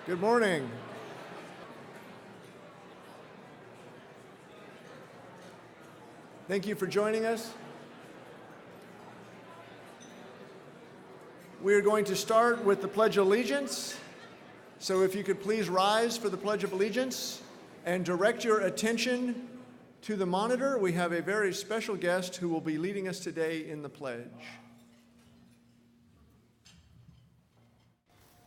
Good morning. Thank you for joining us. We are going to start with the Pledge of Allegiance. So if you could please rise for the Pledge of Allegiance and direct your attention to the monitor. We have a very special guest who will be leading us today in the pledge.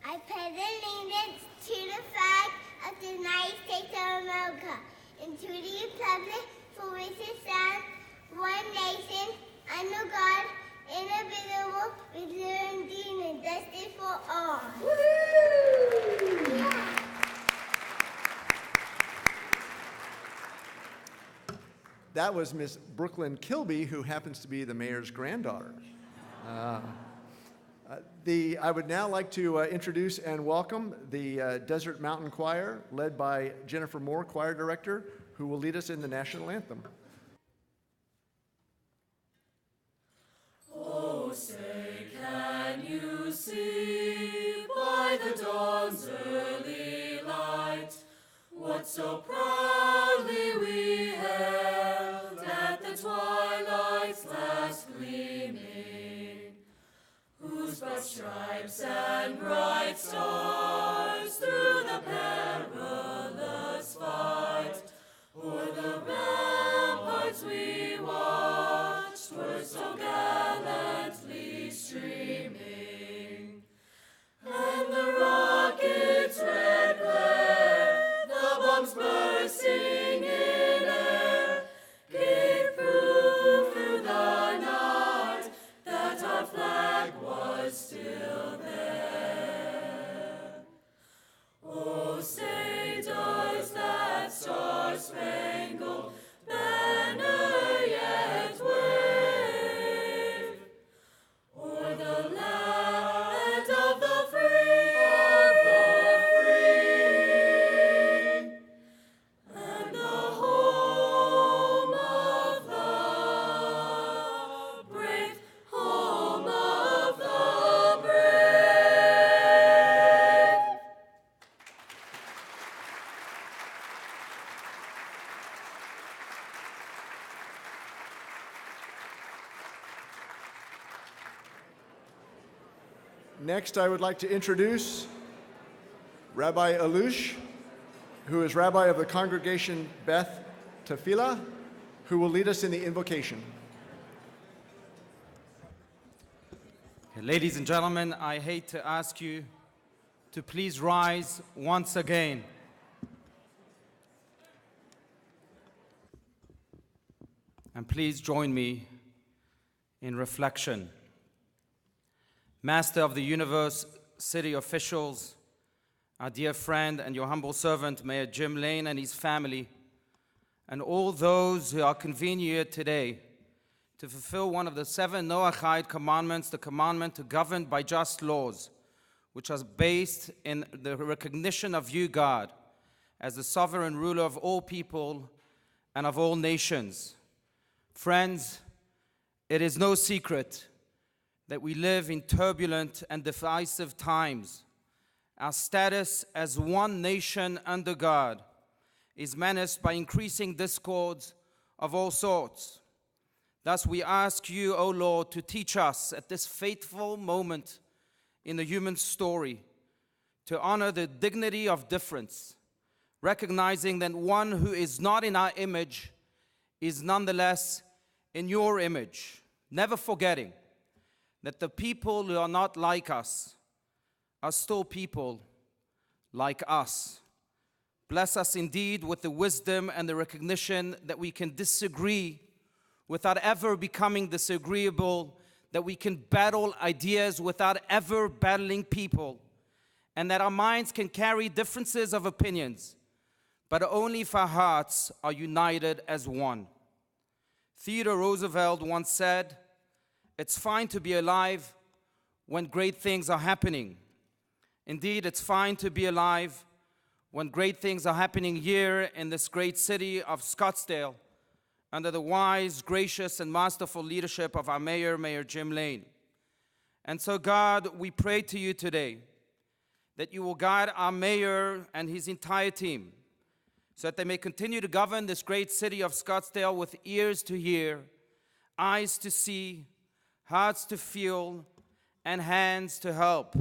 I pledge allegiance to the flag of the United States of America and to the republic for which it stands, one nation, under God, indivisible, with liberty and justice for all. Woo! Yeah. That was Miss Brooklyn Kilby, who happens to be the mayor's granddaughter. I would now like to introduce and welcome the Desert Mountain Choir, led by Jennifer Moore, choir director, who will lead us in the national anthem. Oh, say, can you see by the dawn's early light what so proudly we held at the twilight's last gleaming? Whose broad stripes and bright stars through the perilous fight o'er the ramparts we watched were so gallantly streaming, and the rocket's red glare, the bombs bursting in air, gave proof through the night that our flag was still there. Oh, say, does that star-spangled banner yet wave o'er the land of the free, and the home of the brave, home of the brave? Next, I would like to introduce Rabbi Alush, who is Rabbi of the Congregation Beth Tefillah, who will lead us in the invocation. Ladies and gentlemen, I hate to ask you to please rise once again. And please join me in reflection. Master of the universe, city officials, our dear friend and your humble servant, Mayor Jim Lane and his family, and all those who are convening here today to fulfill one of the 7 Noahide commandments, the commandment to govern by just laws, which are based in the recognition of you, God, as the sovereign ruler of all people and of all nations. Friends, it is no secret that we live in turbulent and divisive times. Our status as one nation under God is menaced by increasing discords of all sorts. Thus we ask you, O Lord, to teach us at this fateful moment in the human story to honor the dignity of difference, recognizing that one who is not in our image is nonetheless in your image, never forgetting that the people who are not like us are still people like us. Bless us indeed with the wisdom and the recognition that we can disagree without ever becoming disagreeable, that we can battle ideas without ever battling people, and that our minds can carry differences of opinions, but only if our hearts are united as one. Theodore Roosevelt once said, "It's fine to be alive when great things are happening." Indeed, it's fine to be alive when great things are happening here in this great city of Scottsdale under the wise, gracious, and masterful leadership of our mayor, Mayor Jim Lane. And so, God, we pray to you today that you will guide our mayor and his entire team so that they may continue to govern this great city of Scottsdale with ears to hear, eyes to see, hearts to feel, and hands to help.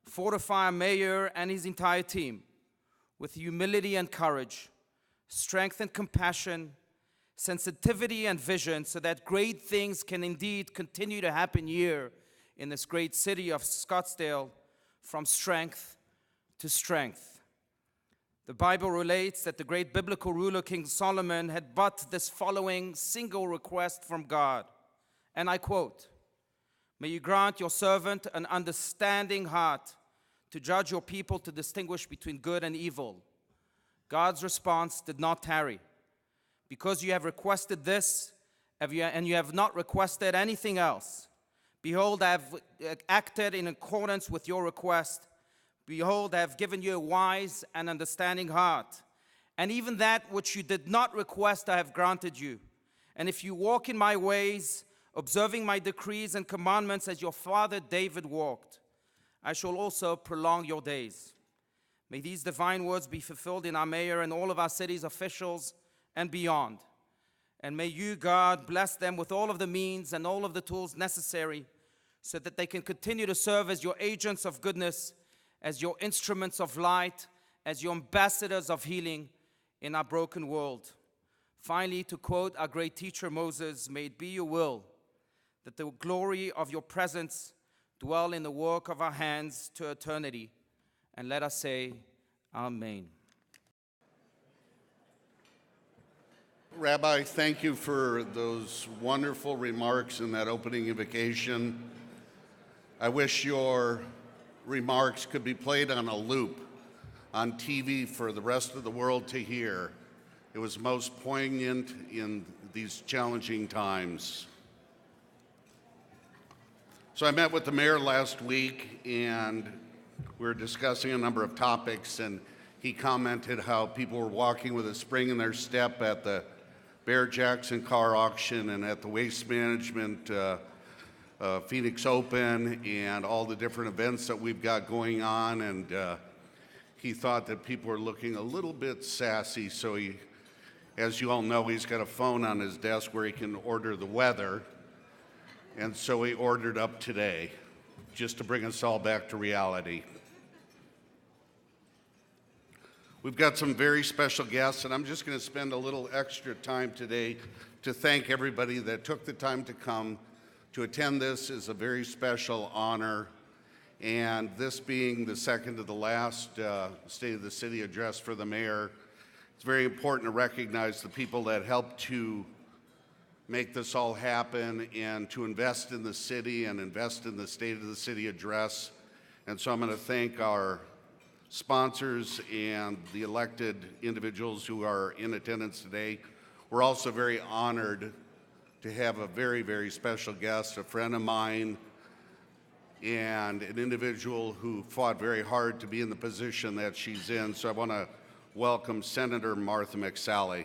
Fortify our mayor and his entire team with humility and courage, strength and compassion, sensitivity and vision, so that great things can indeed continue to happen here in this great city of Scottsdale, from strength to strength. The Bible relates that the great biblical ruler King Solomon had but this following single request from God, and I quote, "May you grant your servant an understanding heart to judge your people, to distinguish between good and evil." God's response did not tarry. "Because you have requested this, and you have not requested anything else, behold, I have acted in accordance with your request. Behold, I have given you a wise and understanding heart. And even that which you did not request, I have granted you. And if you walk in my ways, observing my decrees and commandments as your father David walked, I shall also prolong your days." May these divine words be fulfilled in our mayor and all of our city's officials and beyond. And may you, God, bless them with all of the means and all of the tools necessary so that they can continue to serve as your agents of goodness, as your instruments of light, as your ambassadors of healing in our broken world. Finally, to quote our great teacher Moses, "May it be your will that the glory of your presence dwell in the work of our hands to eternity." And let us say, Amen. Rabbi, thank you for those wonderful remarks in that opening invocation. I wish your remarks could be played on a loop on TV for the rest of the world to hear. It was most poignant in these challenging times. So I met with the mayor last week, and we were discussing a number of topics, and he commented how people were walking with a spring in their step at the Bear Jackson car auction and at the Waste Management Phoenix Open and all the different events that we've got going on. And he thought that people were looking a little bit sassy, so he, as you all know, he's got a phone on his desk where he can order the weather. And so he ordered up today, just to bring us all back to reality. We've got some very special guests, and I'm just going to spend a little extra time today to thank everybody that took the time to come. To attend this is a very special honor, and this being the second to the last State of the City address for the mayor, it's very important to recognize the people that helped to make this all happen and to invest in the city and invest in the State of the City address. And so I'm going to thank our sponsors and the elected individuals who are in attendance today. We're also very honored to have a very, very special guest, a friend of mine, and an individual who fought very hard to be in the position that she's in. So I want to welcome Senator Martha McSally.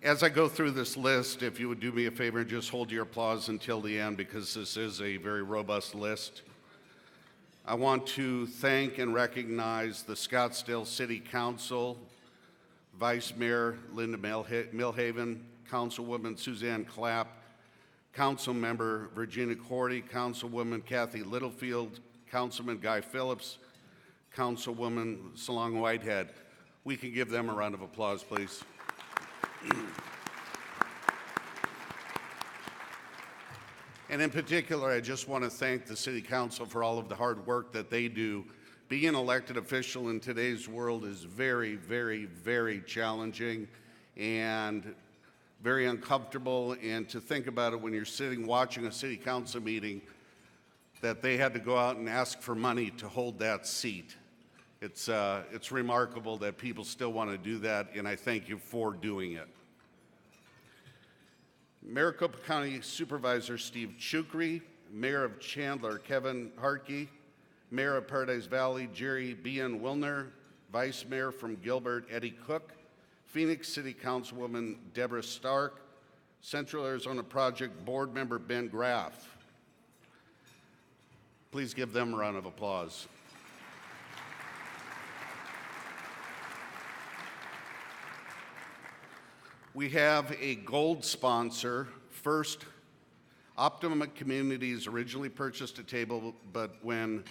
As I go through this list, if you would do me a favor and just hold your applause until the end, because this is a very robust list. I want to thank and recognize the Scottsdale City Council, Vice Mayor Linda Milhaven, Councilwoman Suzanne Clapp, Council Member Virginia Cordy, Councilwoman Kathy Littlefield, Councilman Guy Phillips, Councilwoman Salong Whitehead. We can give them a round of applause, please. And in particular, I just want to thank the City Council for all of the hard work that they do. Being an elected official in today's world is very, very, very challenging and very uncomfortable. And to think about it when you're sitting watching a City Council meeting, that they had to go out and ask for money to hold that seat. It's remarkable that people still want to do that, and I thank you for doing it. Maricopa County Supervisor Steve Chukri, Mayor of Chandler Kevin Hartke, Mayor of Paradise Valley Jerry B.N. Wilner, Vice Mayor from Gilbert Eddie Cook, Phoenix City Councilwoman Deborah Stark, Central Arizona Project Board Member Ben Graff. Please give them a round of applause. We have a gold sponsor. First, Optimum Communities originally purchased a table, but when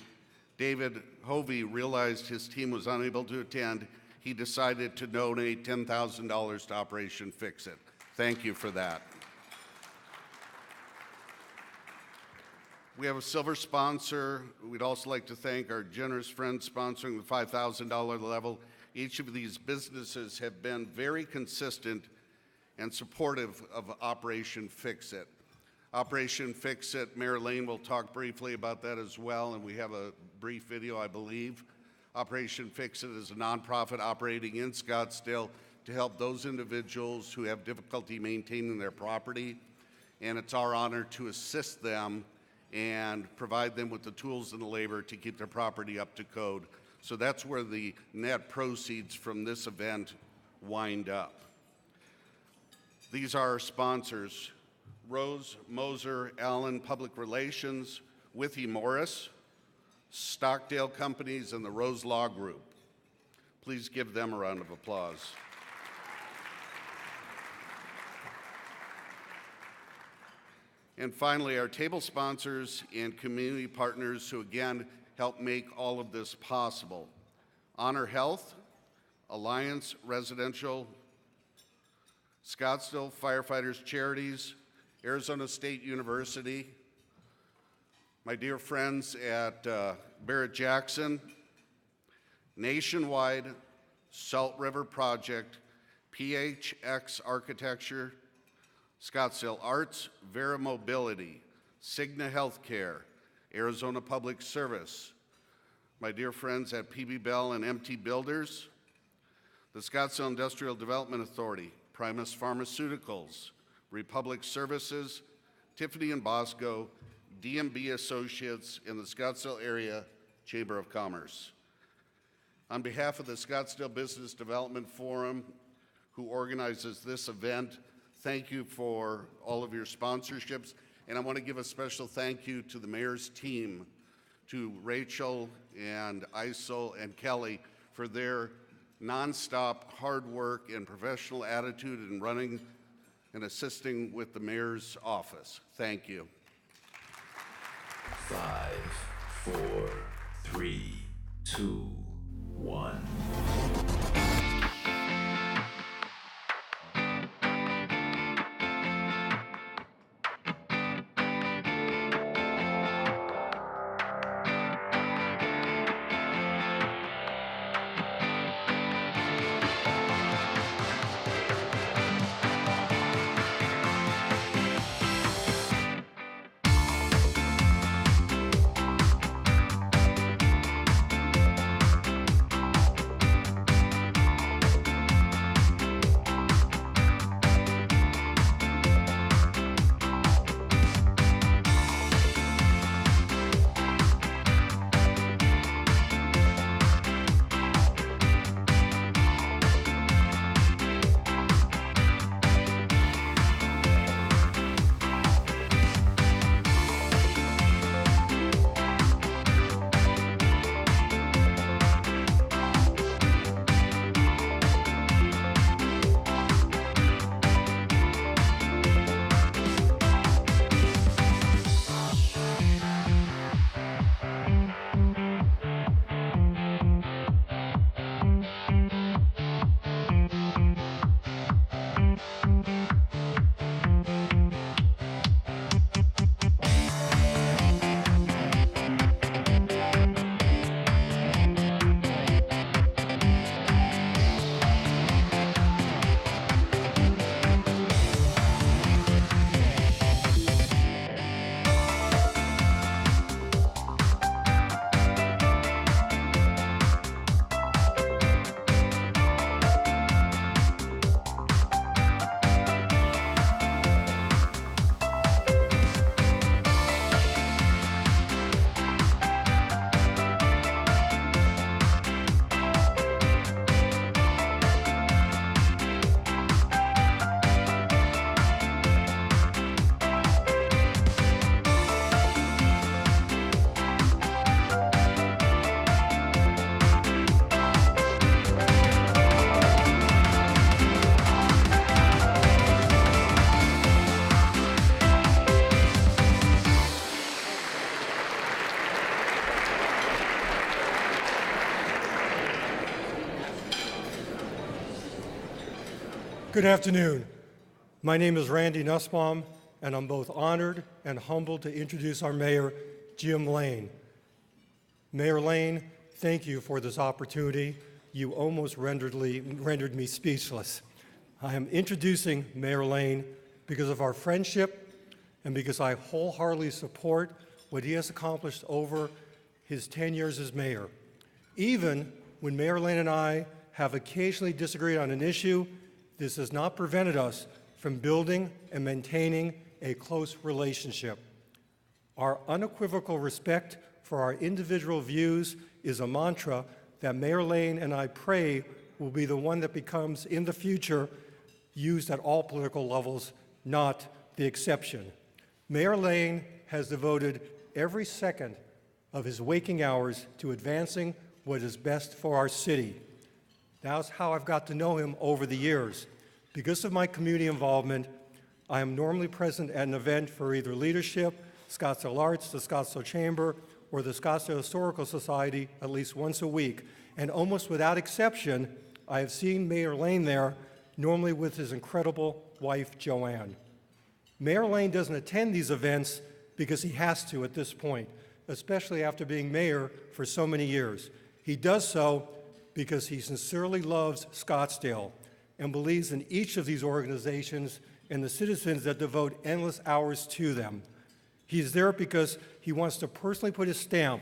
David Hovey realized his team was unable to attend, he decided to donate $10,000 to Operation Fix It. Thank you for that. We have a silver sponsor. We'd also like to thank our generous friends sponsoring the $5,000 level. Each of these businesses have been very consistent and supportive of Operation Fix It. Operation Fix It, Mayor Lane will talk briefly about that as well, and we have a brief video, I believe. Operation Fix It is a nonprofit operating in Scottsdale to help those individuals who have difficulty maintaining their property, and it's our honor to assist them and provide them with the tools and the labor to keep their property up to code. So that's where the net proceeds from this event wind up. These are our sponsors: Rose Moser Allen Public Relations, Withy Morris, Stockdale Companies, and the Rose Law Group. Please give them a round of applause. And finally, our table sponsors and community partners who again help make all of this possible: Honor Health, Alliance Residential, Scottsdale Firefighters Charities, Arizona State University, my dear friends at Barrett-Jackson, Nationwide, Salt River Project, PHX Architecture, Scottsdale Arts, Vera Mobility, Cigna Healthcare, Arizona Public Service, my dear friends at PB Bell and MT Builders, the Scottsdale Industrial Development Authority, Primus Pharmaceuticals, Republic Services, Tiffany and Bosco, DMB Associates, in the Scottsdale Area Chamber of Commerce. On behalf of the Scottsdale Business Development Forum, who organizes this event, thank you for all of your sponsorships. And I want to give a special thank you to the mayor's team, to Rachel and Isel and Kelly for their nonstop hard work and professional attitude in running and assisting with the mayor's office. Thank you. 5, 4, 3, 2, 1. Good afternoon. My name is Randy Nussbaum, and I'm both honored and humbled to introduce our mayor, Jim Lane. Mayor Lane, thank you for this opportunity. You almost rendered me speechless. I am introducing Mayor Lane because of our friendship and because I wholeheartedly support what he has accomplished over his 10 years as mayor. Even when Mayor Lane and I have occasionally disagreed on an issue, this has not prevented us from building and maintaining a close relationship. Our unequivocal respect for our individual views is a mantra that Mayor Lane and I pray will be the one that becomes, in the future, used at all political levels, not the exception. Mayor Lane has devoted every second of his waking hours to advancing what is best for our city. That's how I've got to know him over the years. Because of my community involvement, I am normally present at an event for either leadership, Scottsdale Arts, the Scottsdale Chamber, or the Scottsdale Historical Society at least once a week. And almost without exception, I have seen Mayor Lane there, normally with his incredible wife, Joanne. Mayor Lane doesn't attend these events because he has to at this point, especially after being mayor for so many years. He does so because he sincerely loves Scottsdale and believes in each of these organizations and the citizens that devote endless hours to them. He's there because he wants to personally put his stamp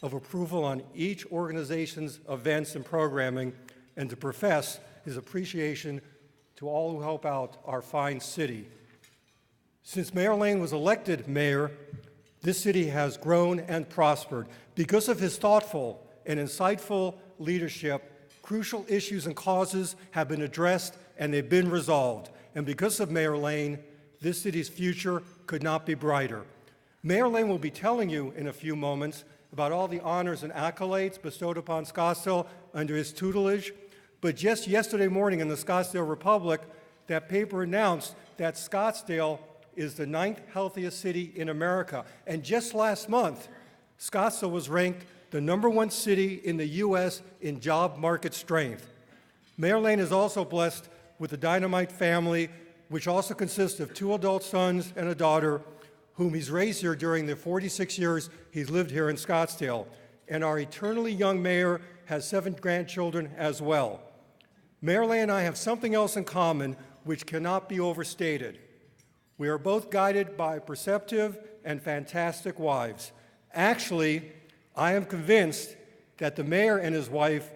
of approval on each organization's events and programming and to profess his appreciation to all who help out our fine city. Since Mayor Lane was elected mayor, this city has grown and prospered. Because of his thoughtful and insightful leadership, crucial issues and causes have been addressed and they've been resolved. And because of Mayor Lane, this city's future could not be brighter. Mayor Lane will be telling you in a few moments about all the honors and accolades bestowed upon Scottsdale under his tutelage. But just yesterday morning in the Scottsdale Republic, that paper announced that Scottsdale is the 9th healthiest city in America. And just last month, Scottsdale was ranked the #1 city in the U.S. in job market strength. Mayor Lane is also blessed with a dynamite family, which also consists of 2 adult sons and a daughter, whom he's raised here during the 46 years he's lived here in Scottsdale. And our eternally young mayor has 7 grandchildren as well. Mayor Lane and I have something else in common which cannot be overstated. We are both guided by perceptive and fantastic wives. Actually, I am convinced that the mayor and his wife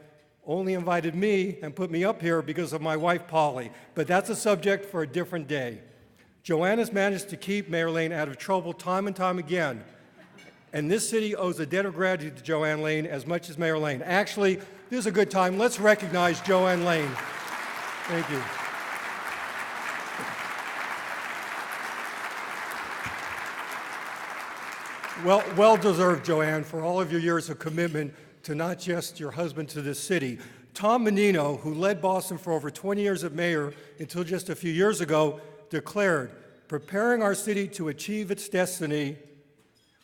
only invited me and put me up here because of my wife, Polly, but that's a subject for a different day. Joanne has managed to keep Mayor Lane out of trouble time and time again, and this city owes a debt of gratitude to Joanne Lane as much as Mayor Lane. Actually, this is a good time. Let's recognize Joanne Lane. Thank you. Well deserved, Joanne, for all of your years of commitment to not just your husband to this city. Tom Menino, who led Boston for over 20 years as mayor until just a few years ago, declared, preparing our city to achieve its destiny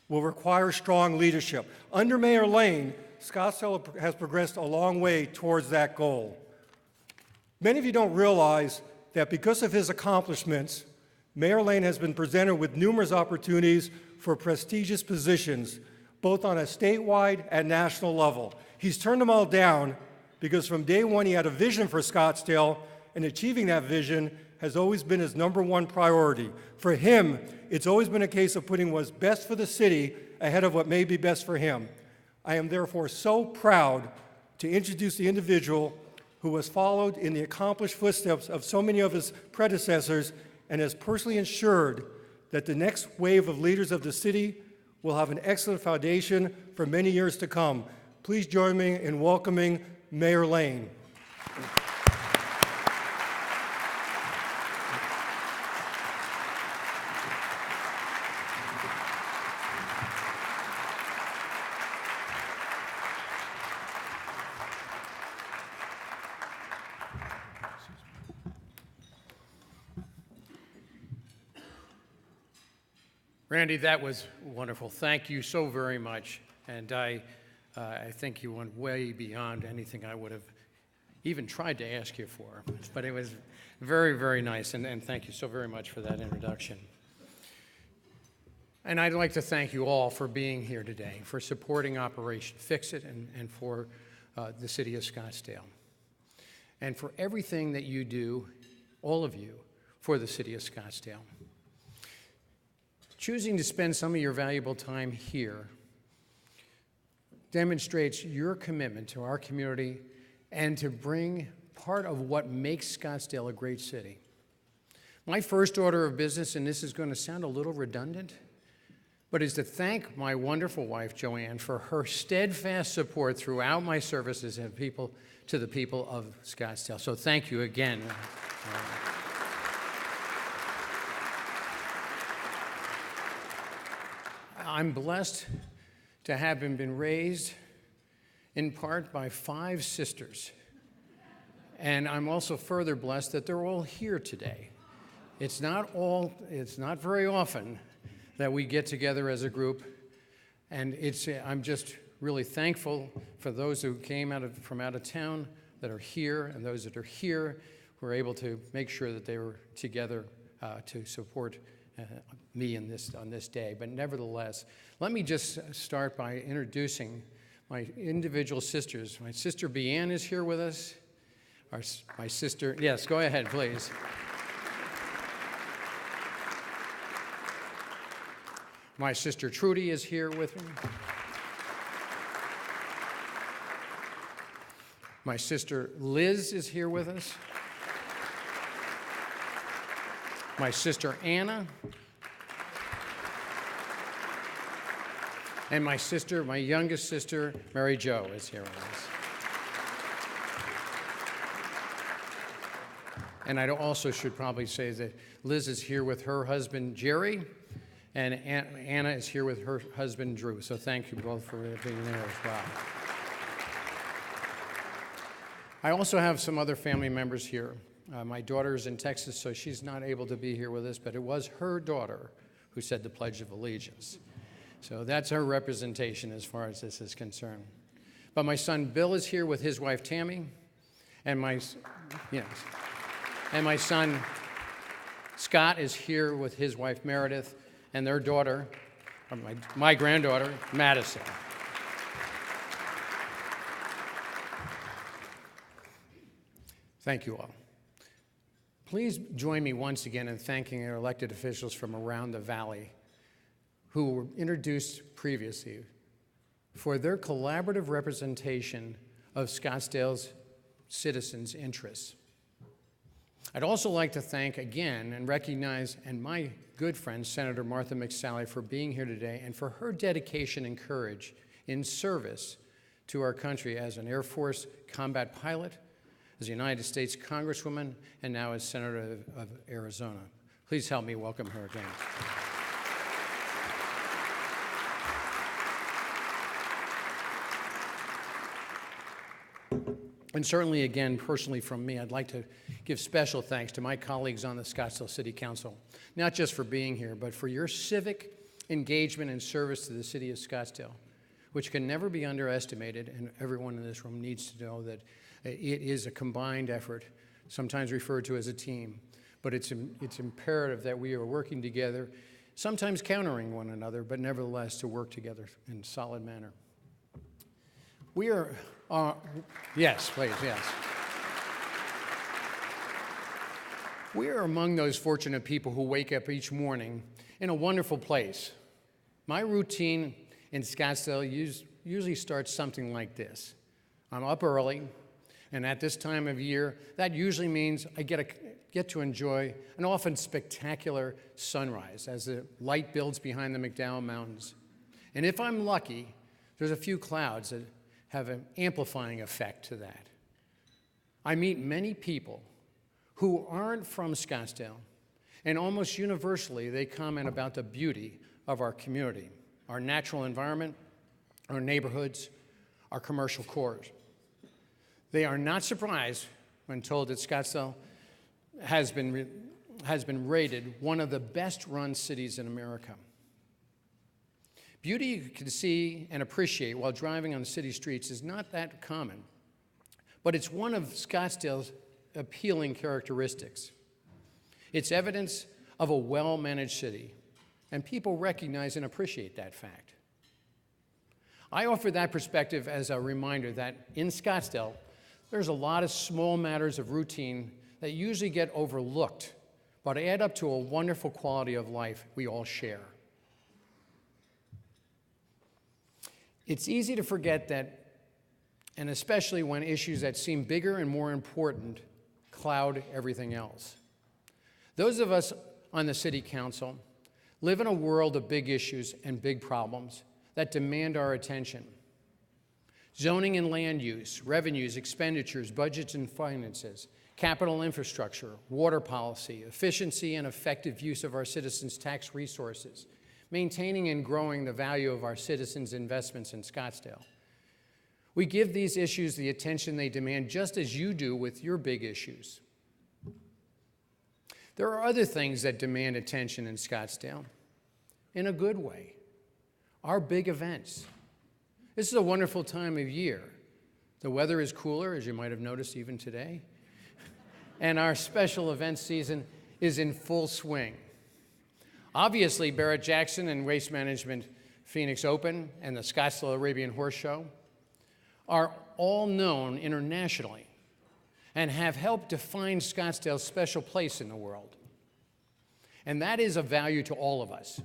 will require strong leadership. Under Mayor Lane, Scottsdale has progressed a long way towards that goal. Many of you don't realize that because of his accomplishments, Mayor Lane has been presented with numerous opportunities for prestigious positions, both on a statewide and national level. He's turned them all down because from day one he had a vision for Scottsdale, and achieving that vision has always been his #1 priority. For him, it's always been a case of putting what's best for the city ahead of what may be best for him. I am therefore so proud to introduce the individual who has followed in the accomplished footsteps of so many of his predecessors and has personally ensured that the next wave of leaders of the city will have an excellent foundation for many years to come. Please join me in welcoming Mayor Lane. Randy, that was wonderful. Thank you so very much. And I think you went way beyond anything I would have even tried to ask you for, but it was very, very nice, and thank you so very much for that introduction. And I'd like to thank you all for being here today, for supporting Operation Fix-It, and for the city of Scottsdale, and for everything that you do, all of you, for the city of Scottsdale. Choosing to spend some of your valuable time here demonstrates your commitment to our community and to bring part of what makes Scottsdale a great city. My first order of business, and this is going to sound a little redundant, but is to thank my wonderful wife, Joanne, for her steadfast support throughout my services and to the people of Scottsdale. So thank you again. I'm blessed to have been raised in part by 5 sisters. And I'm also further blessed that they're all here today. It's not very often that we get together as a group, and I'm just really thankful for those who came from out of town that are here, and those that are here who are able to make sure that they were together to support me on this day. But nevertheless, let me just start by introducing my individual sisters. My sister Beanne is here with us. My sister, yes, go ahead, please. My sister Trudy is here with me. My sister Liz is here with us. My sister Anna. And my youngest sister, Mary Jo, is here with us. And I also should probably say that Liz is here with her husband, Jerry, and Anna is here with her husband, Drew. So thank you both for being there as well. I also have some other family members here. My daughter's in Texas, so she's not able to be here with us, but it was her daughter who said the Pledge of Allegiance. So that's her representation as far as this is concerned. But my son Bill is here with his wife Tammy, and my son Scott is here with his wife Meredith and their daughter, or my granddaughter, Madison. Thank you all. Please join me once again in thanking our elected officials from around the valley who were introduced previously for their collaborative representation of Scottsdale's citizens' interests. I'd also like to thank again and recognize my good friend, Senator Martha McSally, for being here today and for her dedication and courage in service to our country as an Air Force combat pilot, as a United States Congresswoman, and now as Senator of Arizona. Please help me welcome her again. And certainly, again, personally from me, I'd like to give special thanks to my colleagues on the Scottsdale City Council, not just for being here, but for your civic engagement and service to the city of Scottsdale, which can never be underestimated, and everyone in this room needs to know that it is a combined effort, sometimes referred to as a team, but it's imperative that we are working together, sometimes countering one another, but nevertheless to work together in a solid manner. We are, yes, please, yes. We are among those fortunate people who wake up each morning in a wonderful place. My routine in Scottsdale usually starts something like this. I'm up early, and at this time of year, that usually means I get to enjoy an often spectacular sunrise as the light builds behind the McDowell Mountains. And if I'm lucky, there's a few clouds that have an amplifying effect to that. I meet many people who aren't from Scottsdale, and almost universally they comment about the beauty of our community, our natural environment, our neighborhoods, our commercial cores. They are not surprised when told that Scottsdale has been rated one of the best-run cities in America. Beauty you can see and appreciate while driving on the city streets is not that common, but it's one of Scottsdale's appealing characteristics. It's evidence of a well-managed city, and people recognize and appreciate that fact. I offer that perspective as a reminder that in Scottsdale, there's a lot of small matters of routine that usually get overlooked, but add up to a wonderful quality of life we all share. It's easy to forget that, and especially when issues that seem bigger and more important cloud everything else. Those of us on the City Council live in a world of big issues and big problems that demand our attention. Zoning and land use, revenues, expenditures, budgets and finances, capital infrastructure, water policy, efficiency and effective use of our citizens' tax resources, maintaining and growing the value of our citizens' investments in Scottsdale. We give these issues the attention they demand, just as you do with your big issues. There are other things that demand attention in Scottsdale, in a good way. Our big events. This is a wonderful time of year. The weather is cooler, as you might have noticed even today, and our special events season is in full swing. Obviously, Barrett-Jackson and Waste Management Phoenix Open and the Scottsdale Arabian Horse Show are all known internationally and have helped define Scottsdale's special place in the world. And that is of value to all of us.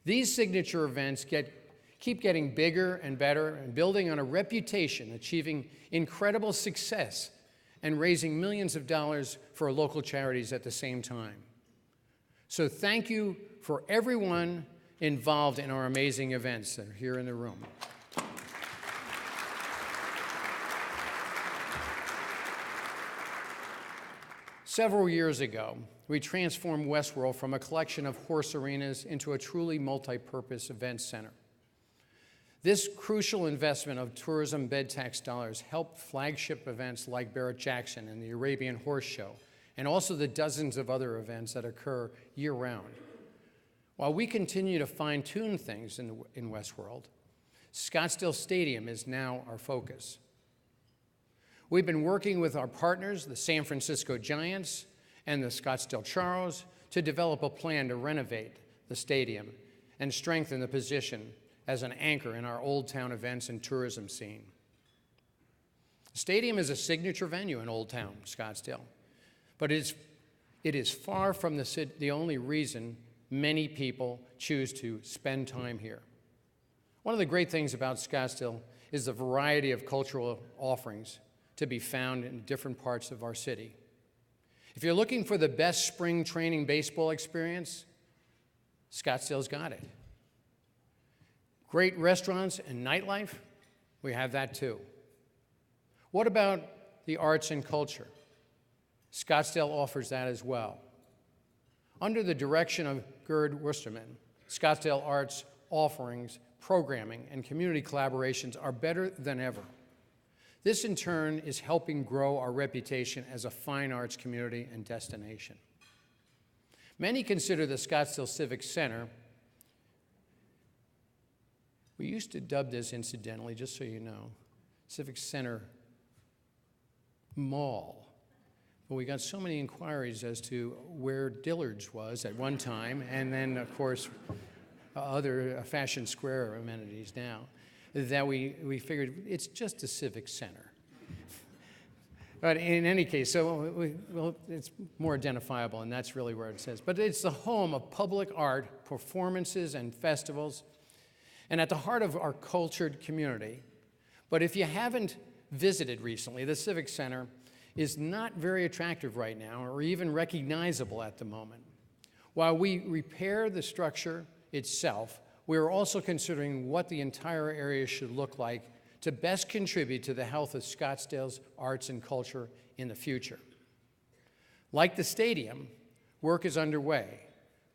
These signature events keep getting bigger and better and building on a reputation, achieving incredible success and raising millions of dollars for local charities at the same time. So thank you for everyone involved in our amazing events that are here in the room. Several years ago, we transformed Westworld from a collection of horse arenas into a truly multi-purpose event center. This crucial investment of tourism bed tax dollars helped flagship events like Barrett-Jackson and the Arabian Horse Show, and also the dozens of other events that occur year-round. While we continue to fine-tune things in Westworld, Scottsdale Stadium is now our focus. We've been working with our partners, the San Francisco Giants and the Scottsdale Charros, to develop a plan to renovate the stadium and strengthen the position as an anchor in our Old Town events and tourism scene. The stadium is a signature venue in Old Town, Scottsdale, but it is far from the only reason many people choose to spend time here. One of the great things about Scottsdale is the variety of cultural offerings to be found in different parts of our city. If you're looking for the best spring training baseball experience, Scottsdale's got it. Great restaurants and nightlife, we have that too. What about the arts and culture? Scottsdale offers that as well. Under the direction of Gerd Worsterman, Scottsdale Arts offerings, programming, and community collaborations are better than ever. This, in turn, is helping grow our reputation as a fine arts community and destination. Many consider the Scottsdale Civic Center, we used to dub this, incidentally, just so you know, Civic Center Mall. But we got so many inquiries as to where Dillard's was at one time, and then, of course, other Fashion Square amenities now, that we figured it's just a civic center. But in any case, so it's more identifiable, and that's really where it says. But it's the home of public art, performances, and festivals, and at the heart of our cultured community. But if you haven't visited recently, the Civic Center is not very attractive right now, or even recognizable at the moment. While we repair the structure itself, we are also considering what the entire area should look like to best contribute to the health of Scottsdale's arts and culture in the future. Like the stadium, work is underway,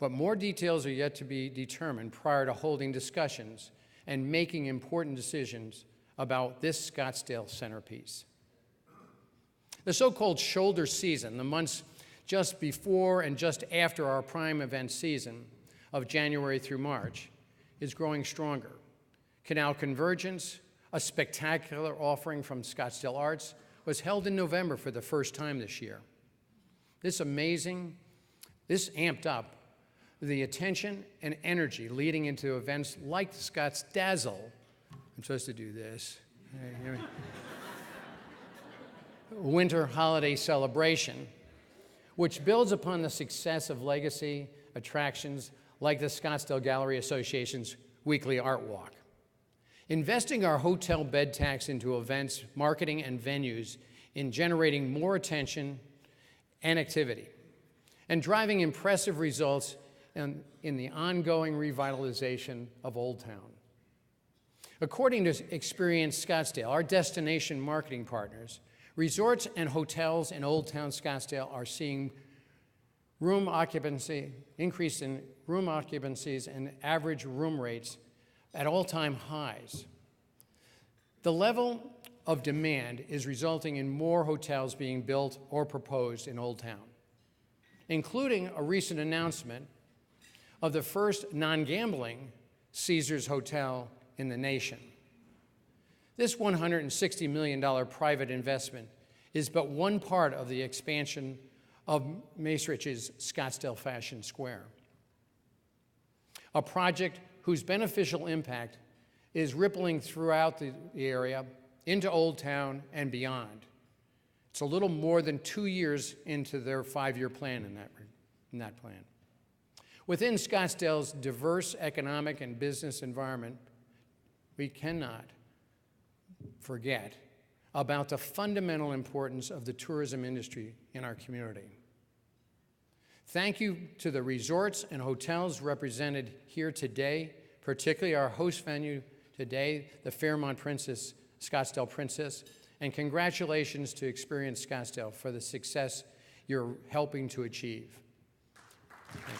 but more details are yet to be determined prior to holding discussions and making important decisions about this Scottsdale centerpiece. The so-called shoulder season, the months just before and just after our prime event season of January through March, is growing stronger. Canal Convergence, a spectacular offering from Scottsdale Arts, was held in November for the first time this year. This amped up the attention and energy leading into events like the Scottsdale. I'm supposed to do this. Winter holiday celebration, which builds upon the success of legacy attractions like the Scottsdale Gallery Association's weekly art walk. Investing our hotel bed tax into events, marketing, and venues in generating more attention and activity, and driving impressive results in the ongoing revitalization of Old Town. According to Experience Scottsdale, our destination marketing partners, resorts and hotels in Old Town Scottsdale are seeing increase in room occupancies and average room rates at all-time highs. The level of demand is resulting in more hotels being built or proposed in Old Town, including a recent announcement of the first non-gambling Caesars Hotel in the nation. This $160 million private investment is but one part of the expansion of Macerich's Scottsdale Fashion Square, a project whose beneficial impact is rippling throughout the area into Old Town and beyond. It's a little more than 2 years into their 5-year plan in that plan. Within Scottsdale's diverse economic and business environment, we cannot forget about the fundamental importance of the tourism industry in our community. Thank you to the resorts and hotels represented here today, particularly our host venue today, the Fairmont Princess, Scottsdale Princess, and congratulations to Experience Scottsdale for the success you're helping to achieve. Thank you.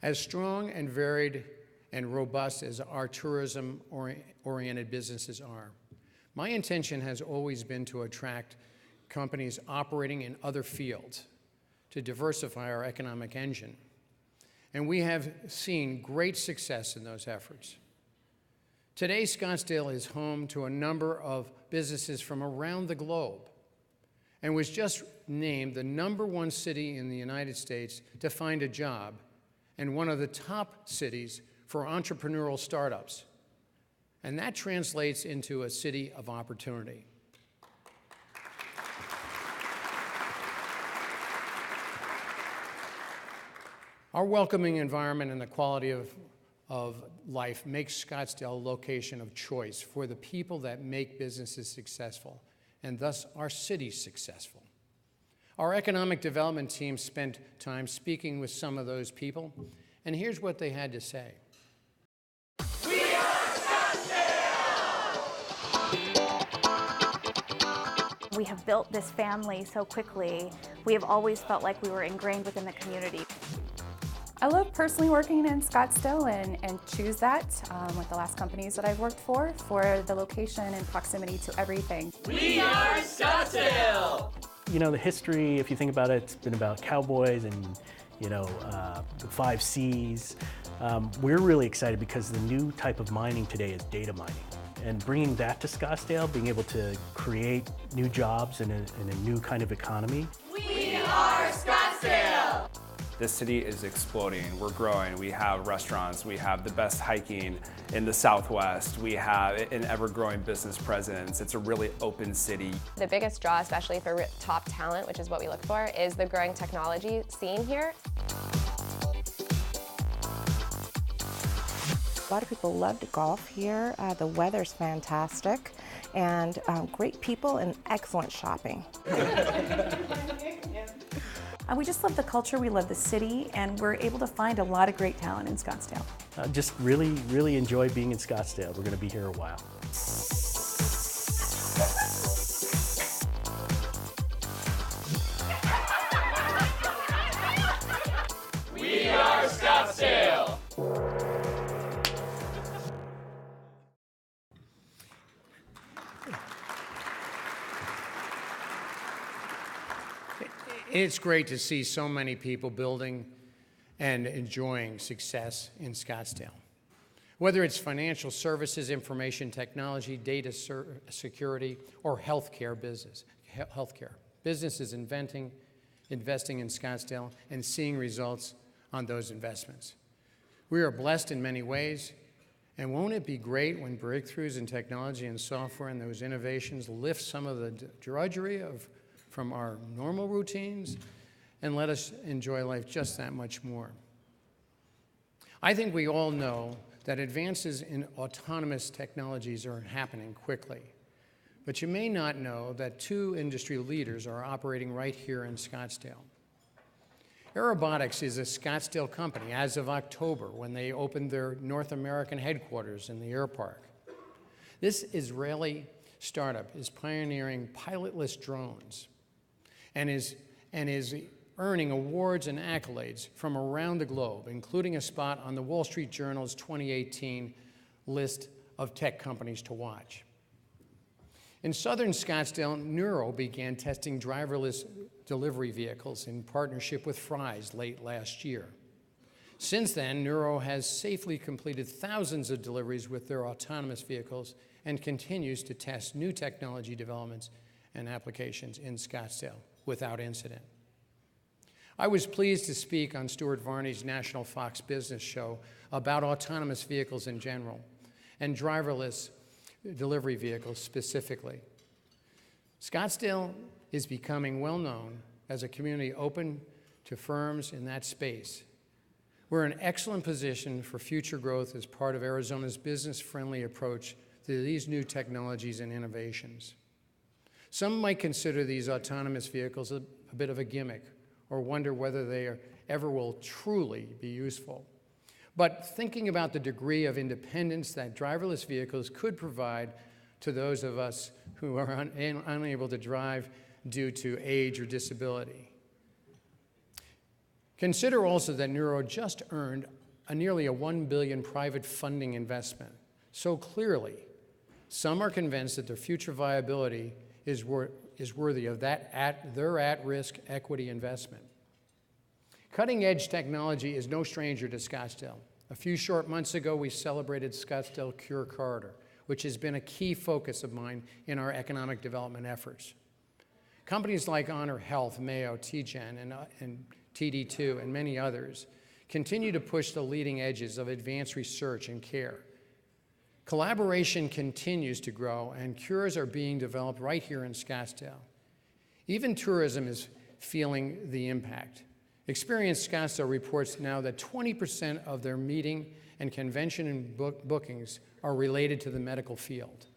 As strong and varied and robust as our tourism-oriented businesses are, my intention has always been to attract companies operating in other fields to diversify our economic engine. And we have seen great success in those efforts. Today, Scottsdale is home to a number of businesses from around the globe and was just named the #1 city in the United States to find a job and one of the top cities for entrepreneurial startups. And that translates into a city of opportunity. Our welcoming environment and the quality of life makes Scottsdale a location of choice for the people that make businesses successful, and thus our city successful. Our economic development team spent time speaking with some of those people, and here's what they had to say. We are Scottsdale! We have built this family so quickly. We have always felt like we were ingrained within the community. I love personally working in Scottsdale and choose that with the last companies that I've worked for the location and proximity to everything. We are Scottsdale! You know, the history, if you think about it, it's been about cowboys and, you know, the 5 C's. We're really excited because the new type of mining today is data mining. And bringing that to Scottsdale, being able to create new jobs in a new kind of economy. We are Scottsdale! This city is exploding. We're growing. We have restaurants. We have the best hiking in the Southwest. We have an ever-growing business presence. It's a really open city. The biggest draw, especially for top talent, which is what we look for, is the growing technology scene here. A lot of people love to golf here. The weather's fantastic, and great people and excellent shopping. We just love the culture, we love the city, and we're able to find a lot of great talent in Scottsdale. Just really enjoy being in Scottsdale. We're going to be here a while. We are Scottsdale! It's great to see so many people building and enjoying success in Scottsdale. Whether it's financial services, information technology, data security, or healthcare. Business is investing in Scottsdale and seeing results on those investments. We are blessed in many ways, and won't it be great when breakthroughs in technology and software and those innovations lift some of the drudgery from our normal routines and let us enjoy life just that much more. I think we all know that advances in autonomous technologies are happening quickly. But you may not know that 2 industry leaders are operating right here in Scottsdale. PARADOX is a Scottsdale company as of October when they opened their North American headquarters in the Air Park. This Israeli startup is pioneering pilotless drones and is earning awards and accolades from around the globe, including a spot on the Wall Street Journal's 2018 list of tech companies to watch. In southern Scottsdale, Nuro began testing driverless delivery vehicles in partnership with Fry's late last year. Since then, Nuro has safely completed thousands of deliveries with their autonomous vehicles and continues to test new technology developments and applications in Scottsdale without incident. I was pleased to speak on Stuart Varney's National Fox Business Show about autonomous vehicles in general and driverless delivery vehicles specifically. Scottsdale is becoming well known as a community open to firms in that space. We're in an excellent position for future growth as part of Arizona's business-friendly approach to these new technologies and innovations. Some might consider these autonomous vehicles a bit of a gimmick or wonder whether they ever will truly be useful. But thinking about the degree of independence that driverless vehicles could provide to those of us who are unable to drive due to age or disability. Consider also that Nuro just earned nearly a $1 billion private funding investment. So clearly, some are convinced that their future viability is worthy of their at-risk equity investment. Cutting-edge technology is no stranger to Scottsdale. A few short months ago, we celebrated Scottsdale Cure Corridor, which has been a key focus of mine in our economic development efforts. Companies like Honor Health, Mayo, TGen, and TD2, and many others continue to push the leading edges of advanced research and care. Collaboration continues to grow, and cures are being developed right here in Scottsdale. Even tourism is feeling the impact. Experience Scottsdale reports now that 20% of their meeting and convention and bookings are related to the medical field.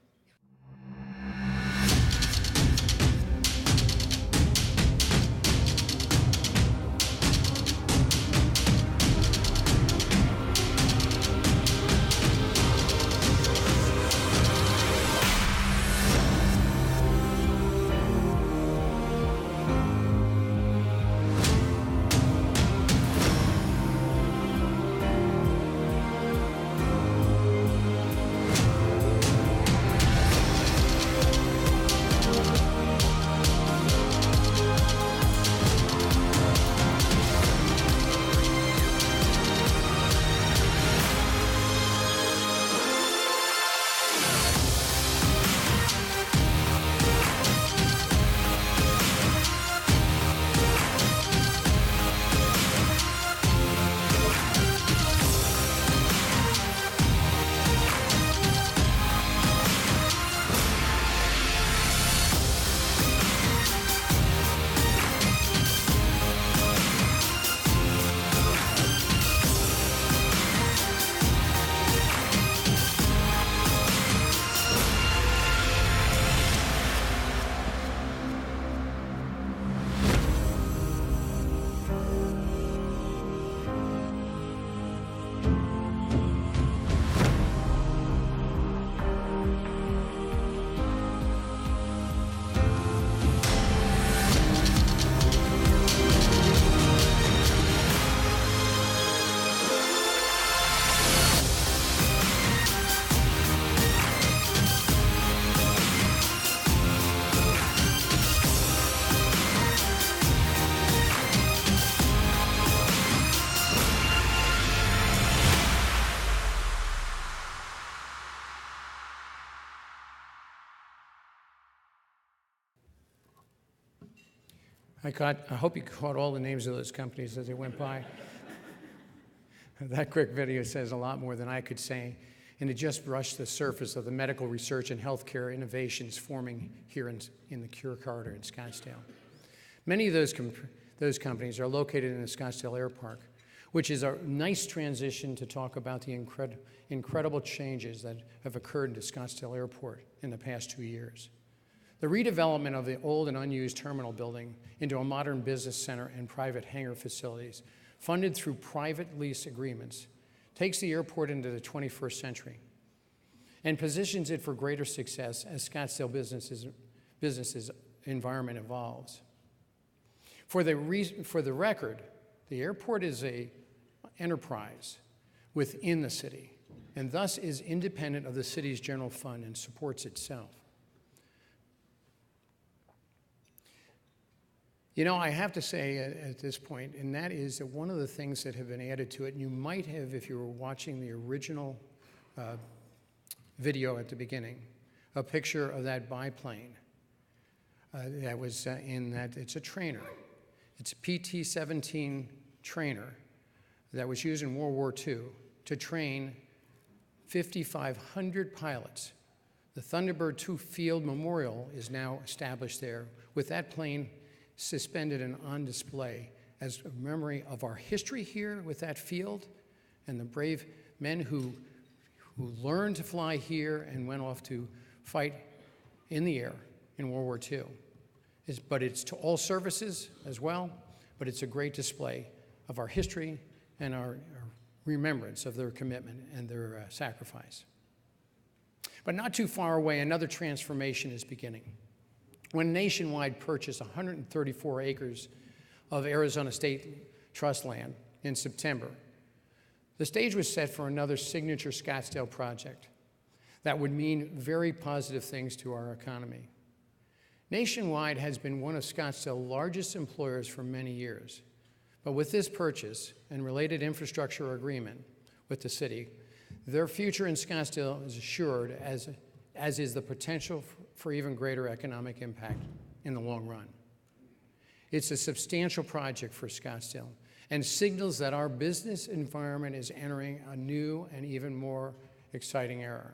I hope you caught all the names of those companies as they went by. That quick video says a lot more than I could say, and it just brushed the surface of the medical research and healthcare innovations forming here in the Cure Corridor in Scottsdale. Many of those companies are located in the Scottsdale Air Park, which is a nice transition to talk about the incredible changes that have occurred to Scottsdale Airport in the past 2 years. The redevelopment of the old and unused terminal building into a modern business center and private hangar facilities, funded through private lease agreements, takes the airport into the 21st century and positions it for greater success as Scottsdale businesses environment evolves. For the record, the airport is an enterprise within the city and thus is independent of the city's general fund and supports itself. You know, I have to say at this point, and that is that one of the things that have been added to it, and you might have, if you were watching the original video at the beginning, a picture of that biplane that was in that, it's a trainer. It's a PT-17 trainer that was used in World War II to train 5,500 pilots. The Thunderbird II Field Memorial is now established there with that plane suspended and on display as a memory of our history here with that field and the brave men who learned to fly here and went off to fight in the air in World War II. But it's to all services as well, but it's a great display of our history and our remembrance of their commitment and their sacrifice. But not too far away, another transformation is beginning. When Nationwide purchased 134 acres of Arizona State Trust land in September, the stage was set for another signature Scottsdale project that would mean very positive things to our economy. Nationwide has been one of Scottsdale's largest employers for many years, but with this purchase and related infrastructure agreement with the city, their future in Scottsdale is assured, as is the potential for even greater economic impact in the long run. It's a substantial project for Scottsdale and signals that our business environment is entering a new and even more exciting era.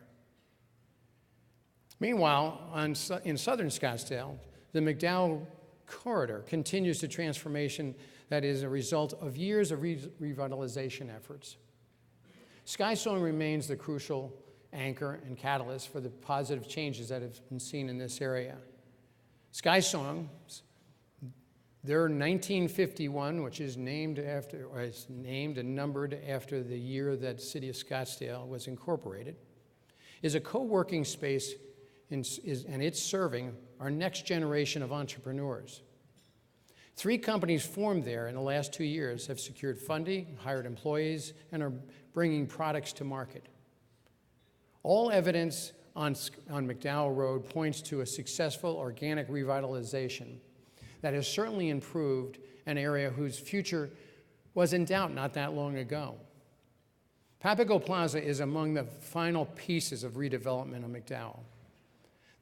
Meanwhile, in southern Scottsdale, the McDowell Corridor continues the transformation that is a result of years of revitalization efforts. SkySong remains the crucial anchor and catalyst for the positive changes that have been seen in this area. SkySong, their 1951, which is named and numbered after the year that the city of Scottsdale was incorporated, is a co-working space and it's serving our next generation of entrepreneurs. 3 companies formed there in the last 2 years have secured funding, hired employees, and are bringing products to market. All evidence on McDowell Road points to a successful organic revitalization that has certainly improved an area whose future was in doubt not that long ago. Papago Plaza is among the final pieces of redevelopment of McDowell.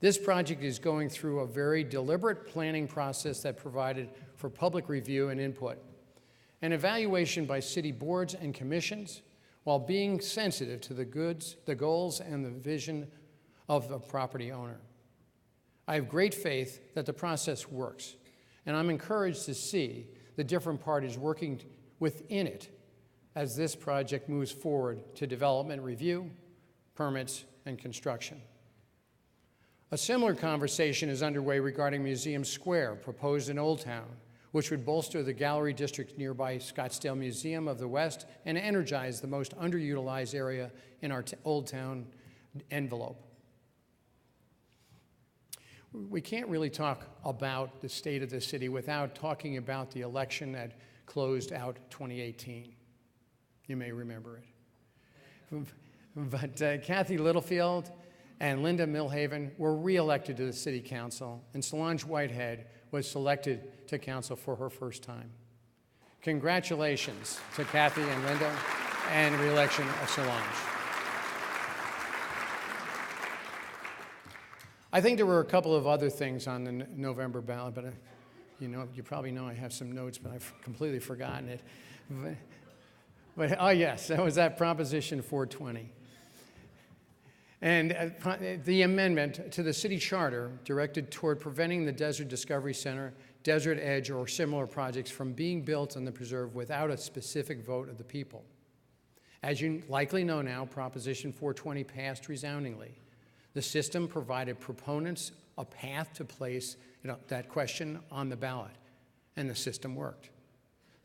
This project is going through a very deliberate planning process that provided for public review and input, and evaluation by city boards and commissions, while being sensitive to the goals and the vision of the property owner. I have great faith that the process works, and I'm encouraged to see the different parties working within it as this project moves forward to development review, permits, and construction. A similar conversation is underway regarding Museum Square, proposed in Old Town, which would bolster the gallery district nearby Scottsdale Museum of the West and energize the most underutilized area in our Old Town envelope. We can't really talk about the state of the city without talking about the election that closed out 2018. You may remember it. But Kathy Littlefield and Linda Milhaven were re-elected to the City Council, and Solange Whitehead was selected to council for her first time. Congratulations to Kathy and Linda and the re-election of Solange. I think there were a couple of other things on the November ballot, but You probably know I have some notes, but I've completely forgotten it. But oh yes, that was that Proposition 420. And the amendment to the city charter directed toward preventing the Desert Discovery Center, Desert Edge, or similar projects from being built on the preserve without a specific vote of the people. As you likely know now, Proposition 420 passed resoundingly. The system provided proponents a path to place that question on the ballot, and the system worked.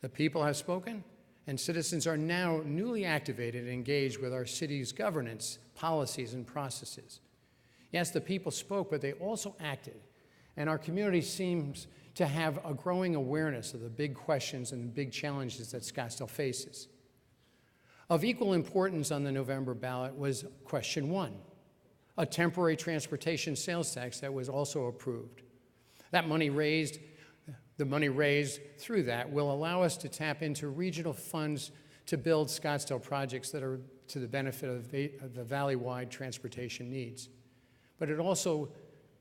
The people have spoken, and citizens are now newly activated and engaged with our city's governance, policies, and processes. Yes, the people spoke, but they also acted, and our community seems to have a growing awareness of the big questions and big challenges that Scottsdale faces. Of equal importance on the November ballot was question 1, a temporary transportation sales tax that was also approved. The money raised through that will allow us to tap into regional funds to build Scottsdale projects that are to the benefit of the valley-wide transportation needs. But it also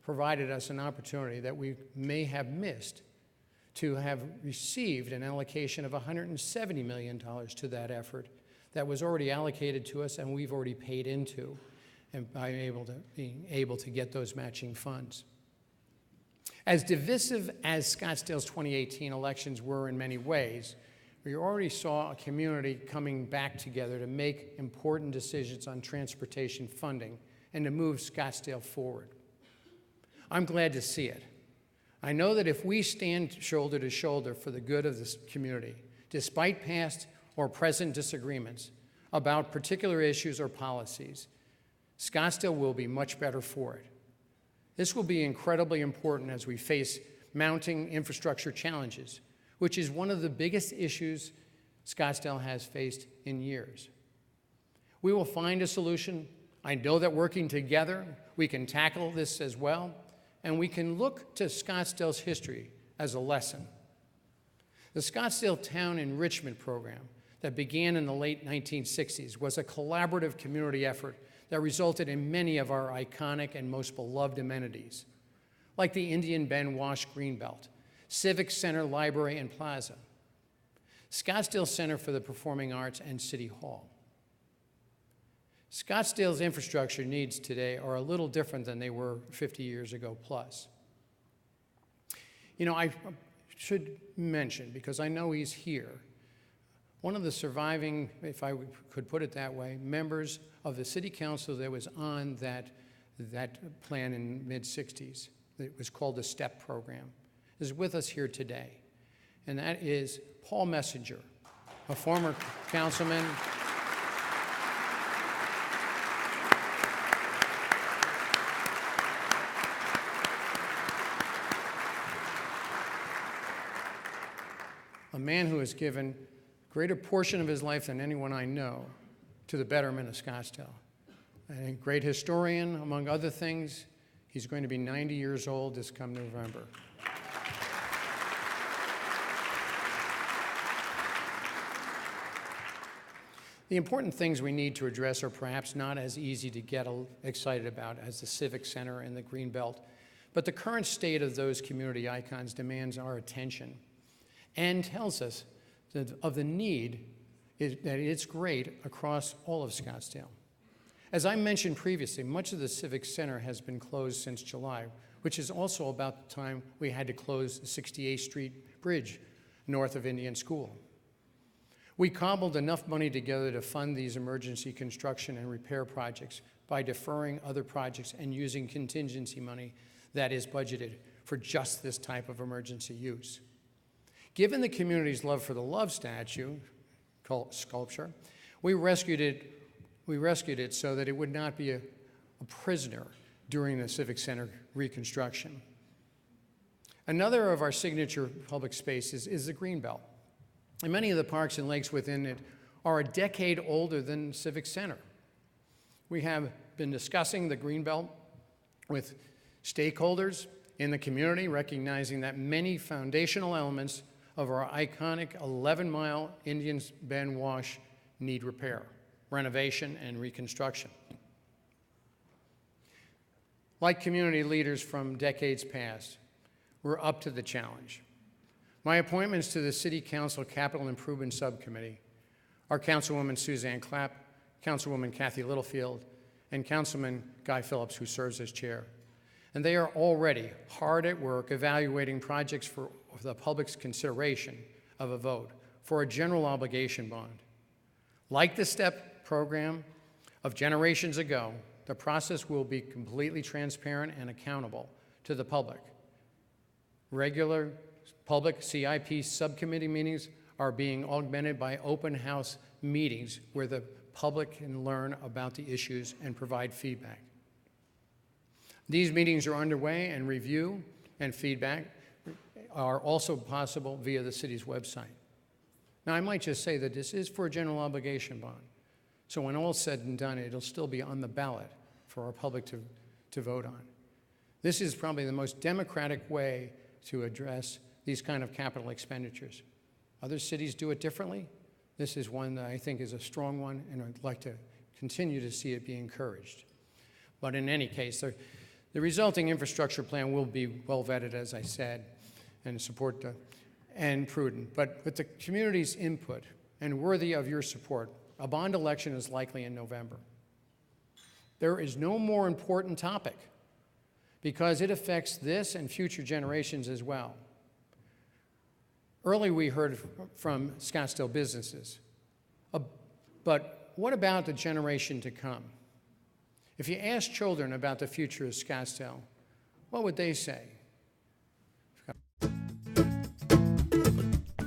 provided us an opportunity that we may have missed to have received an allocation of $170 million to that effort that was already allocated to us and we've already paid into, and being able to get those matching funds. As divisive as Scottsdale's 2018 elections were in many ways, we already saw a community coming back together to make important decisions on transportation funding and to move Scottsdale forward. I'm glad to see it. I know that if we stand shoulder to shoulder for the good of this community, despite past or present disagreements about particular issues or policies, Scottsdale will be much better for it. This will be incredibly important as we face mounting infrastructure challenges, which is one of the biggest issues Scottsdale has faced in years. We will find a solution. I know that working together, we can tackle this as well, and we can look to Scottsdale's history as a lesson. The Scottsdale Town Enrichment Program that began in the late 1960s was a collaborative community effort that resulted in many of our iconic and most beloved amenities, like the Indian Bend Wash Greenbelt, Civic Center, Library, and Plaza, Scottsdale Center for the Performing Arts, and City Hall. Scottsdale's infrastructure needs today are a little different than they were 50 years ago plus. I should mention, because I know he's here, one of the surviving, if I could put it that way, members of the city council that was on that plan in the mid-60s, it was called the STEP program, is with us here today. And that is Paul Messenger, a former councilman. A man who has given a greater portion of his life than anyone I know to the betterment of Scottsdale. A great historian, among other things. He's going to be 90 years old this come November. The important things we need to address are perhaps not as easy to get excited about as the Civic Center and the Greenbelt, but the current state of those community icons demands our attention and tells us of the need that it's great across all of Scottsdale. As I mentioned previously, much of the Civic Center has been closed since July, which is also about the time we had to close the 68th Street Bridge north of Indian School. We cobbled enough money together to fund these emergency construction and repair projects by deferring other projects and using contingency money that is budgeted for just this type of emergency use. Given the community's love for the Love statue, sculpture, we rescued it so that it would not be a prisoner during the Civic Center reconstruction. Another of our signature public spaces is the Greenbelt. And many of the parks and lakes within it are a decade older than Civic Center. We have been discussing the Greenbelt with stakeholders in the community, recognizing that many foundational elements of our iconic 11-mile Indian Bend Wash need repair, renovation, and reconstruction. Like community leaders from decades past, we're up to the challenge. My appointments to the City Council Capital Improvement Subcommittee are Councilwoman Suzanne Clapp, Councilwoman Kathy Littlefield, and Councilman Guy Phillips, who serves as chair. And they are already hard at work evaluating projects for the public's consideration of a vote for a general obligation bond. Like the STEP program of generations ago, the process will be completely transparent and accountable to the public. Regular public CIP subcommittee meetings are being augmented by open house meetings where the public can learn about the issues and provide feedback. These meetings are underway, and review and feedback are also possible via the city's website. Now, I might just say that this is for a general obligation bond. So when all's said and done, it'll still be on the ballot for our public to vote on. This is probably the most democratic way to address these kind of capital expenditures. Other cities do it differently. This is one that I think is a strong one, and I'd like to continue to see it be encouraged. But in any case, the resulting infrastructure plan will be well vetted, as I said, and and prudent. But with the community's input and worthy of your support, a bond election is likely in November. There is no more important topic because it affects this and future generations as well. Earlier we heard from Scottsdale businesses, but what about the generation to come? If you ask children about the future of Scottsdale, what would they say?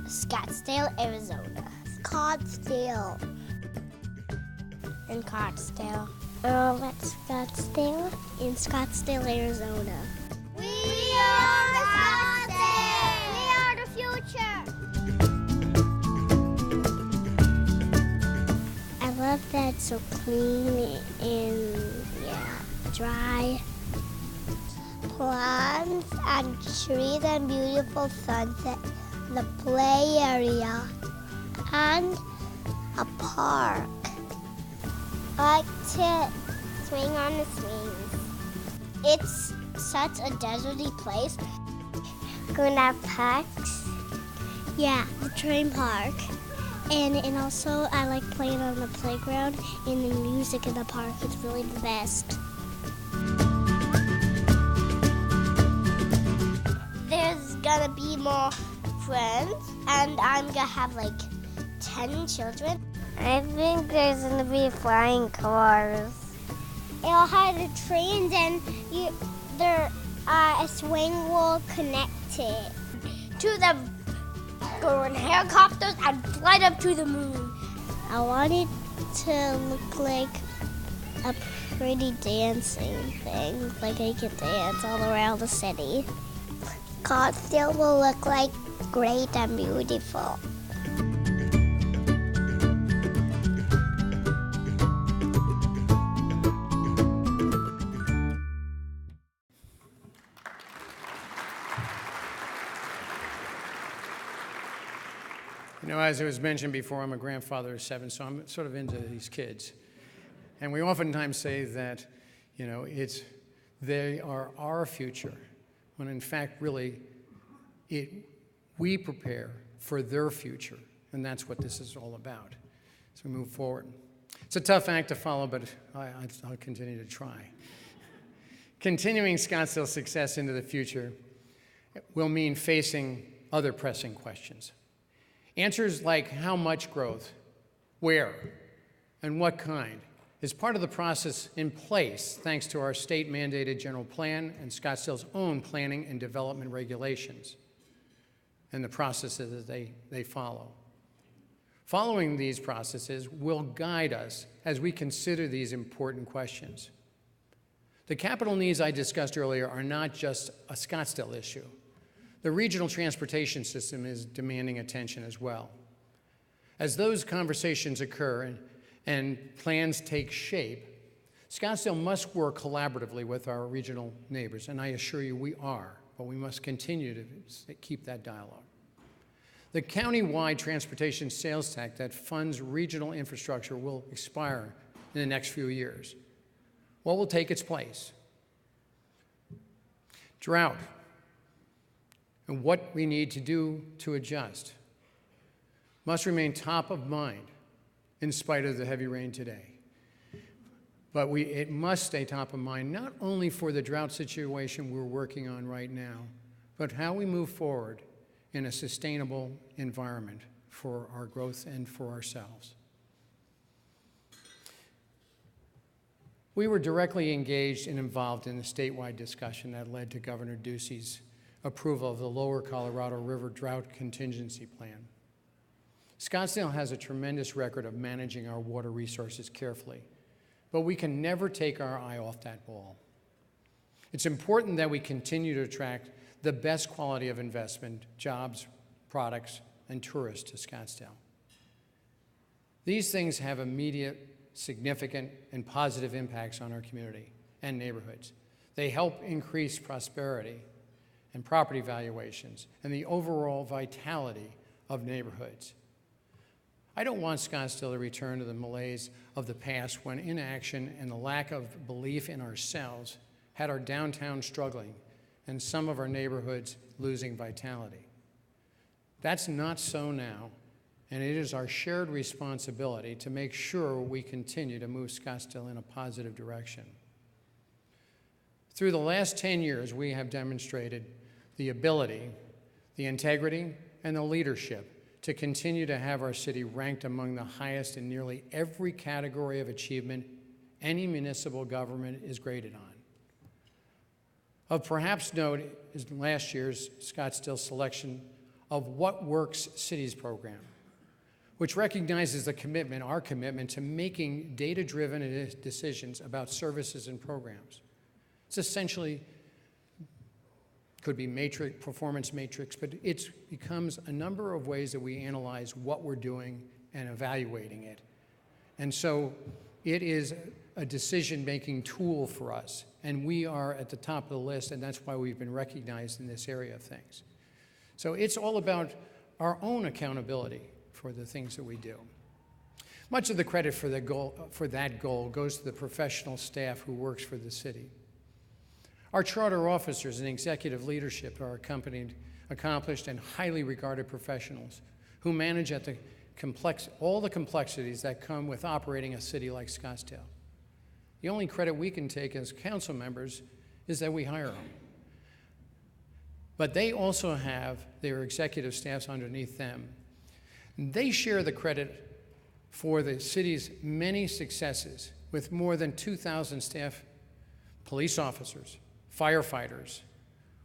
Scottsdale, Arizona. Scottsdale. In Scottsdale. At Scottsdale. In Scottsdale, Arizona. We are Scottsdale! We are the future! I love that it's so clean and, dry. Plants and trees and beautiful sunset. The play area and a park. I like to swing on the swings. It's such a deserty place. Goona parks. Yeah, the train park. And also I like playing on the playground, and the music in the park is really the best. There's gonna be more friends, and I'm gonna have like 10 children. I think there's gonna be flying cars. It'll have the trains, and a swing will connect it to the go in helicopters and fly up to the moon. I want it to look like a pretty dancing thing, like I can dance all around the city. Scottsdale will look like great and beautiful. You know, as it was mentioned before, I'm a grandfather of 7, so I'm sort of into these kids. And we oftentimes say that, they are our future, when in fact, really, we prepare for their future, and that's what this is all about as we move forward. It's a tough act to follow, but I'll continue to try. Continuing Scottsdale's success into the future will mean facing other pressing questions. Answers like how much growth, where, and what kind is part of the process in place thanks to our state-mandated general plan and Scottsdale's own planning and development regulations and the processes that they follow. Following these processes will guide us as we consider these important questions. The capital needs I discussed earlier are not just a Scottsdale issue. The regional transportation system is demanding attention as well. As those conversations occur and plans take shape, Scottsdale must work collaboratively with our regional neighbors, and I assure you we are, but we must continue to keep that dialogue. The county-wide transportation sales tax that funds regional infrastructure will expire in the next few years. What will take its place? Drought. and what we need to do to adjust must remain top of mind in spite of the heavy rain today. But it must stay top of mind not only for the drought situation we're working on right now, but how we move forward in a sustainable environment for our growth and for ourselves. We were directly engaged and involved in the statewide discussion that led to Governor Ducey's approval of the Lower Colorado River Drought Contingency Plan. Scottsdale has a tremendous record of managing our water resources carefully, but we can never take our eye off that ball. It's important that we continue to attract the best quality of investment, jobs, products, and tourists to Scottsdale. These things have immediate, significant, and positive impacts on our community and neighborhoods. They help increase prosperity and property valuations and the overall vitality of neighborhoods. I don't want Scottsdale to return to the malaise of the past when inaction and the lack of belief in ourselves had our downtown struggling and some of our neighborhoods losing vitality. That's not so now, and it is our shared responsibility to make sure we continue to move Scottsdale in a positive direction. Through the last 10 years, we have demonstrated the ability, the integrity, and the leadership to continue to have our city ranked among the highest in nearly every category of achievement any municipal government is graded on. Of perhaps note is last year's Scottsdale selection of What Works Cities program, which recognizes the commitment, our commitment to making data-driven decisions about services and programs. It's essentially could be matrix, performance matrix, but it becomes a number of ways that we analyze what we're doing and evaluating it. And so it is a decision-making tool for us, and we are at the top of the list, and that's why we've been recognized in this area of things. So it's all about our own accountability for the things that we do. Much of the credit for that goal goes to the professional staff who works for the city. Our charter officers and executive leadership are accomplished and highly regarded professionals who manage at all the complexities that come with operating a city like Scottsdale. The only credit we can take as council members is that we hire them. But they also have their executive staffs underneath them. They share the credit for the city's many successes with more than 2,000 staff, police officers, firefighters,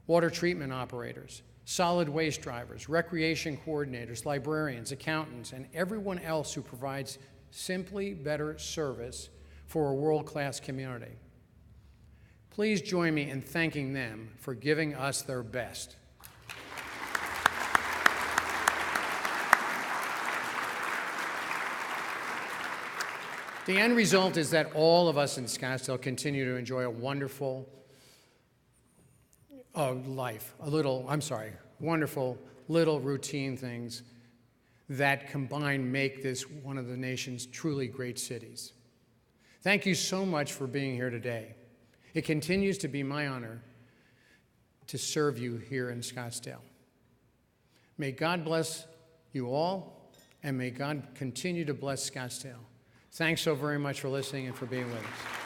water treatment operators, solid waste drivers, recreation coordinators, librarians, accountants, and everyone else who provides simply better service for a world-class community. Please join me in thanking them for giving us their best. The end result is that all of us in Scottsdale continue to enjoy a wonderful life, wonderful little routine things that combined make this one of the nation's truly great cities. Thank you so much for being here today. It continues to be my honor to serve you here in Scottsdale. May God bless you all, and may God continue to bless Scottsdale. Thanks so very much for listening and for being with us.